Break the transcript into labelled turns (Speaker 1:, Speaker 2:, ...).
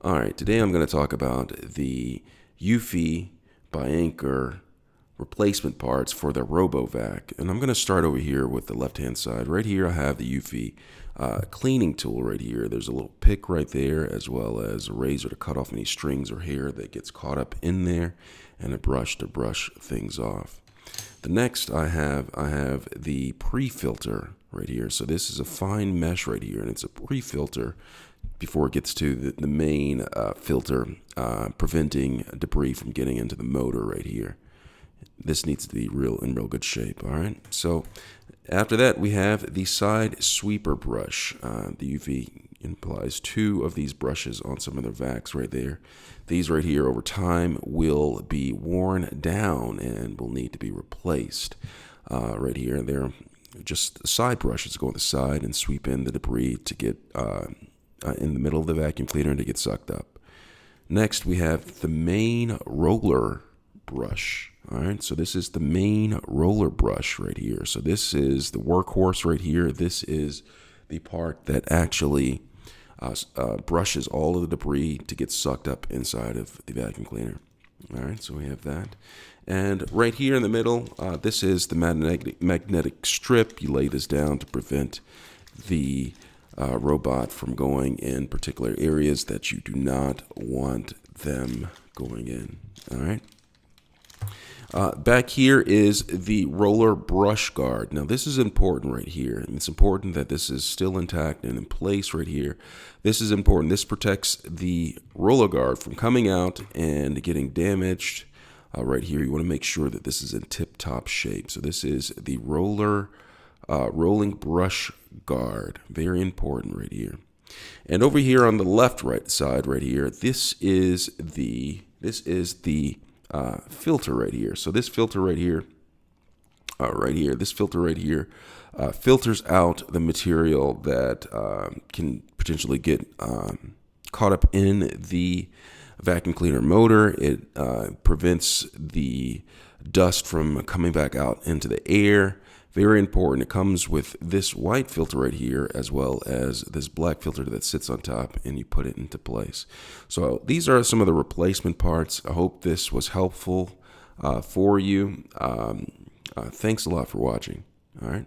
Speaker 1: All right, today I'm going to talk about the Eufy by Anchor replacement parts for the Robovac. And I'm going to start over here with the left-hand side. Right here I have the Eufy cleaning tool right here. There's a little pick right there, as well as a razor to cut off any strings or hair that gets caught up in there, and a brush to brush things off. The next I have the pre-filter right here. So this is a fine mesh right here, and it's a pre-filter before it gets to the main filter, preventing debris from getting into the motor right here. This needs to be in real good shape. All right. So after that, we have the side sweeper brush. The Eufy implies 2 of these brushes on some of their vacs right there. These right here over time will be worn down and will need to be replaced. Right here, they're just side brushes go on the side and sweep in the debris to get in the middle of the vacuum cleaner and to get sucked up. Next, we have the main roller brush. All right, so this is the main roller brush right here. So this is the workhorse right here. This is the part that actually brushes all of the debris to get sucked up inside of the vacuum cleaner. All right, so we have that. And right here in the middle, this is the magnetic strip. You lay this down to prevent the robot from going in particular areas that you do not want them going in. All right. Back here is the roller brush guard. Now this is important right here, and it's important that this is still intact and in place right here. This is important. This protects the roller guard from coming out and getting damaged. Right here, you want to make sure that this is in tip-top shape. So this is the rolling brush guard. Very important right here. And over here on the left side right here, this is the filter right here. So this filter right here, this filter right here filters out the material that can potentially get caught up in the vacuum cleaner motor. It prevents the dust from coming back out into the air. Very important. It comes with this white filter right here, as well as this black filter that sits on top, and you put it into place. So these are some of the replacement parts. I hope this was helpful for you. Thanks a lot for watching. All right.